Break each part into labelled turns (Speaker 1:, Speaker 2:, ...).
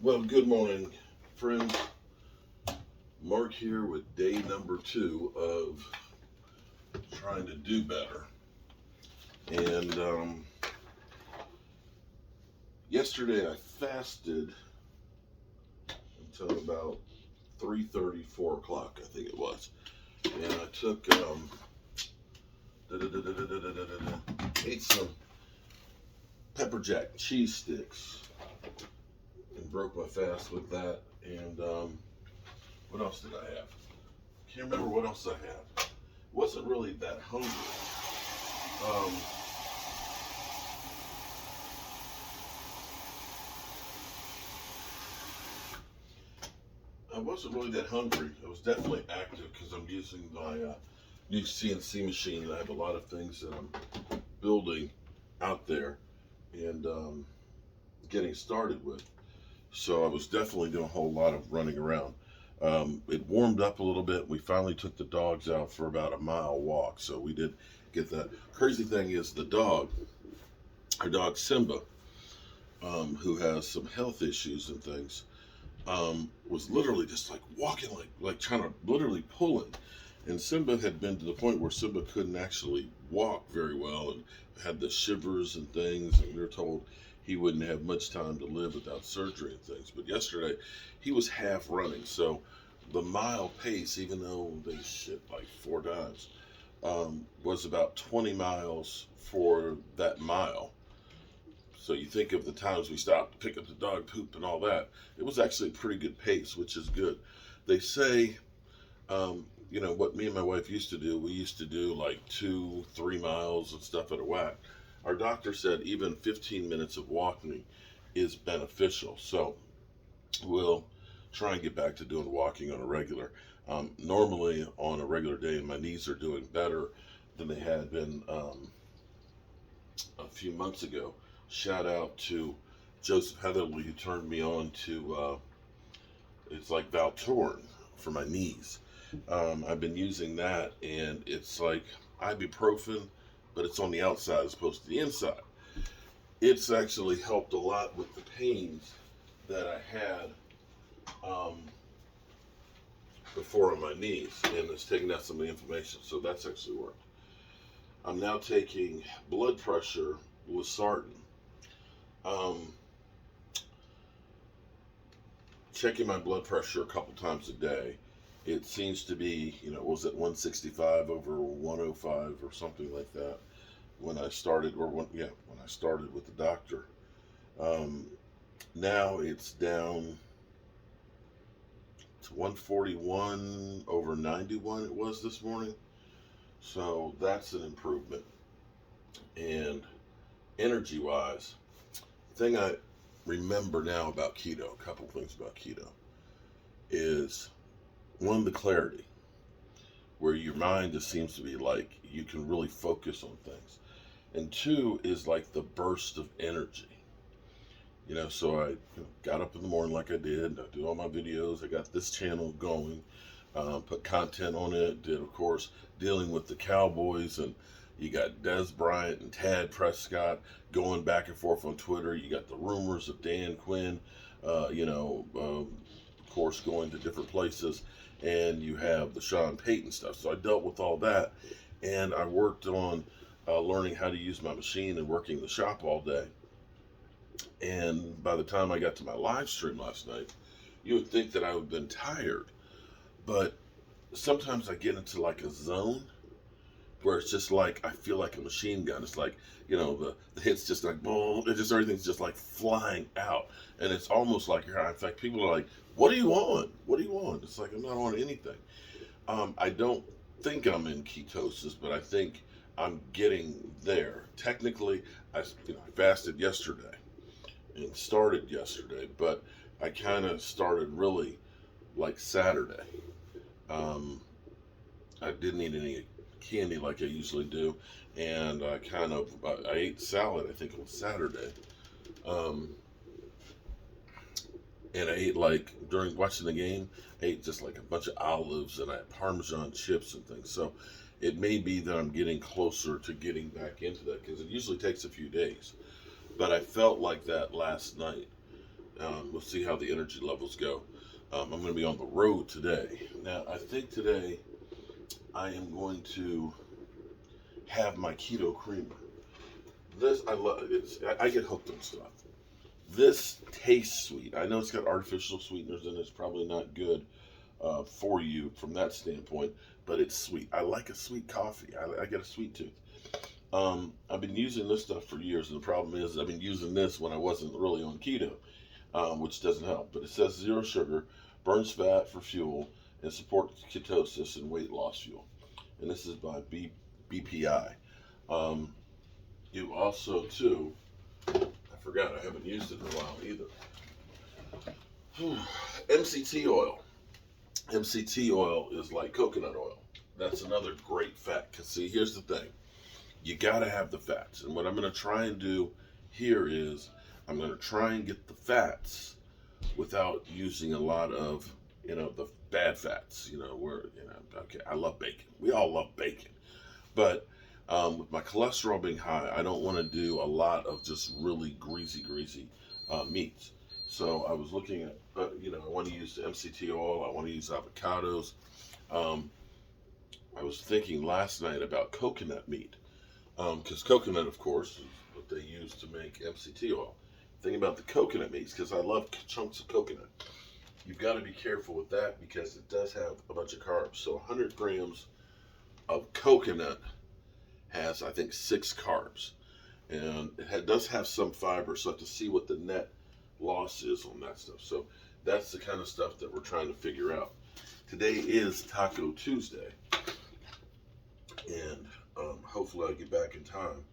Speaker 1: Well, good morning, friends. Mark here with day number 2 of trying to do better. And yesterday I fasted until about 3:30, 4 o'clock, I think it was. And I took, ate some pepper jack cheese sticks and broke my fast with that. And what else did I have? Can't remember what else I had. Wasn't really that hungry. I wasn't really that hungry. I was definitely active because I'm using my new CNC machine. And I have a lot of things that I'm building out there and getting started with. So I was definitely doing a whole lot of running around. It warmed up a little bit. We finally took the dogs out for about a mile walk. So we did get that. Crazy thing is our dog Simba, who has some health issues and things, was literally just like walking, like trying to literally pulling. And Simba had been to the point where Simba couldn't actually walk very well and had the shivers and things. And we were told he wouldn't have much time to live without surgery and things. But yesterday, he was half running. So the mile pace, even though they shit like 4 times, was about 20 miles for that mile. So you think of the times we stopped to pick up the dog poop and all that, it was actually a pretty good pace, which is good. They say, what me and my wife used to do, we used to do like 2-3 miles and stuff at a whack. Our doctor said even 15 minutes of walking is beneficial. So we'll try and get back to doing walking on a regular. Normally on a regular day, my knees are doing better than they had been a few months ago. Shout out to Joseph Heatherly, who turned me on to it's like Valtorin for my knees. I've been using that, and it's like ibuprofen, but it's on the outside as opposed to the inside. It's actually helped a lot with the pains that I had before on my knees, and it's taking out some of the inflammation, so that's actually worked. I'm now taking blood pressure Losartan. Checking my blood pressure a couple times a day. It seems to be, was it 165 over 105 or something like that when I started, when I started with the doctor. Now it's down to 141 over 91 it was this morning. So that's an improvement. And energy-wise, thing I remember now about keto, a couple things about keto, is one, the clarity, where your mind just seems to be like you can really focus on things. And 2 is like the burst of energy. So I got up in the morning like I did. I do all my videos. I got this channel going, put content on it. Did, of course, dealing with the Cowboys, and you got Des Bryant and Tad Prescott going back and forth on Twitter. You got the rumors of Dan Quinn, of course, going to different places. And you have the Sean Payton stuff. So I dealt with all that. And I worked on learning how to use my machine and working the shop all day. And by the time I got to my live stream last night, you would think that I would have been tired. But sometimes I get into like a zone where it's just like I feel like a machine gun. It's like, the hits just like boom, it just everything's just like flying out, and it's almost like in fact people are like, "What are you on? What are you on?" It's like I'm not on anything. I don't think I'm in ketosis, but I think I'm getting there. Technically, I fasted yesterday and started yesterday, but I kind of started really like Saturday. I didn't eat any candy like I usually do, and I ate salad. I think it was Saturday, and I ate like during watching the game. I ate just like a bunch of olives, and I had Parmesan chips and things. So it may be that I'm getting closer to getting back into that because it usually takes a few days. But I felt like that last night. We'll see how the energy levels go. I'm going to be on the road today. Now, I think today I am going to have my keto creamer. This I love. I get hooked on stuff. This tastes sweet. I know it's got artificial sweeteners in it. It's probably not good for you from that standpoint, but it's sweet. I like a sweet coffee. I get a sweet tooth. I've been using this stuff for years, and the problem is I've been using this when I wasn't really on keto, which doesn't help. But it says zero sugar, burns fat for fuel, and supports ketosis and weight loss fuel. And this is by BPI. You also, too, I forgot, I haven't used it in a while either. MCT oil. MCT oil is like coconut oil. That's another great fat. Because, see, here's the thing. You got to have the fats. And what I'm going to try and do here is I'm going to try and get the fats without using a lot of, the bad fats. Okay, I love bacon. We all love bacon. But with my cholesterol being high, I don't want to do a lot of just really greasy meats. So I was looking at, I want to use MCT oil. I want to use avocados. I was thinking last night about coconut meat. Because coconut, of course, is what they use to make MCT oil. Thinking about the coconut meats, because I love chunks of coconut. You've got to be careful with that because it does have a bunch of carbs. So 100 grams of coconut has, I think, 6 carbs. And it does have some fiber, so I have to see what the net loss is on that stuff. So that's the kind of stuff that we're trying to figure out. Today is Taco Tuesday. And hopefully I get back in time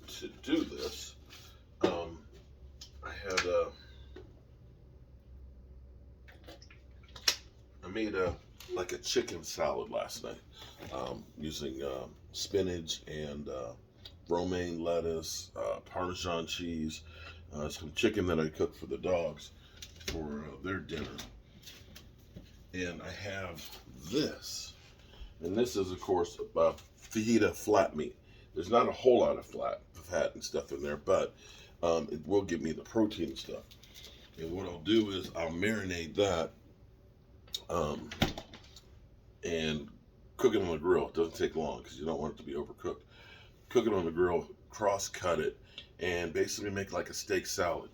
Speaker 1: to do this. I made a chicken salad last night using spinach and romaine lettuce, Parmesan cheese, some chicken that I cooked for the dogs for their dinner. And I have this. And this is, of course, fajita flat meat. There's not a whole lot of fat and stuff in there, but it will give me the protein and stuff. And what I'll do is I'll marinate that and cook it on the grill. It doesn't take long because you don't want it to be overcooked. Cook it on the grill, cross-cut it, and basically make like a steak salad.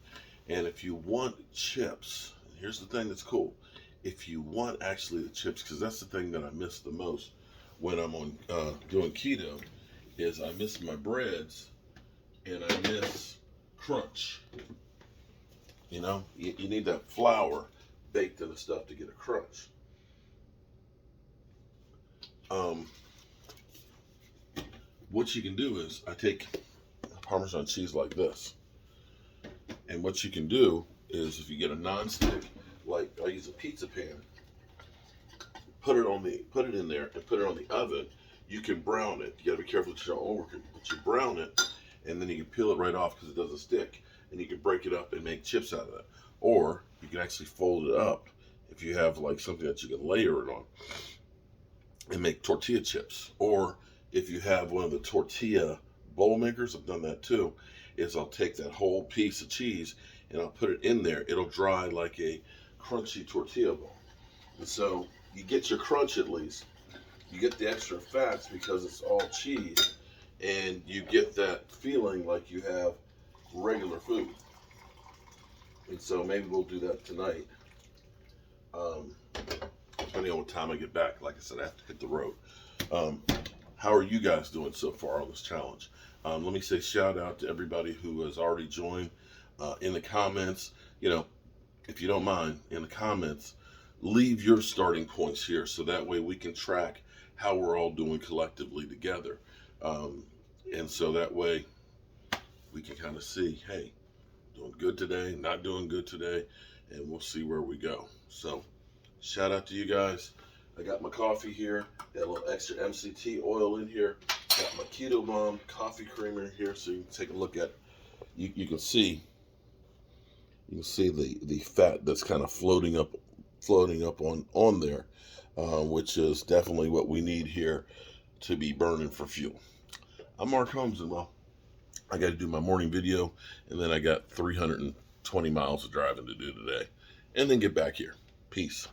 Speaker 1: And if you want chips, here's the thing that's cool. If you want actually the chips, because that's the thing that I miss the most when I'm on doing keto, is I miss my breads and I miss crunch. You need that flour baked in the stuff to get a crunch. What you can do is I take Parmesan cheese like this, and what you can do is if you get a non-stick, like I use a pizza pan, put it in there and put it on the oven. You can brown it. You gotta be careful that you don't overcook it, but you brown it, and then you can peel it right off because it doesn't stick, and you can break it up and make chips out of that. Or you can actually fold it up if you have like something that you can layer it on and make tortilla chips. Or if you have one of the tortilla bowl makers, I've done that too, is I'll take that whole piece of cheese and I'll put it in there. It'll dry like a crunchy tortilla bowl. And so you get your crunch at least. You get the extra fats because it's all cheese, and you get that feeling like you have regular food. And so maybe we'll do that tonight. Depending on what time I get back. Like I said, I have to hit the road. How are you guys doing so far on this challenge? Let me say shout out to everybody who has already joined. In the comments, if you don't mind, in the comments, leave your starting points here so that way we can track how we're all doing collectively together. And so that way we can kind of see, hey, doing good today, not doing good today, and we'll see where we go. So shout out to you guys. I got my coffee here, got a little extra MCT oil in here, got my Keto Bomb coffee creamer here so you can take a look at, you can see the fat that's kind of floating up on there, which is definitely what we need here to be burning for fuel. I'm Mark Holmes, and well, I got to do my morning video, and then I got 20 miles of driving to do today, and then get back here. Peace.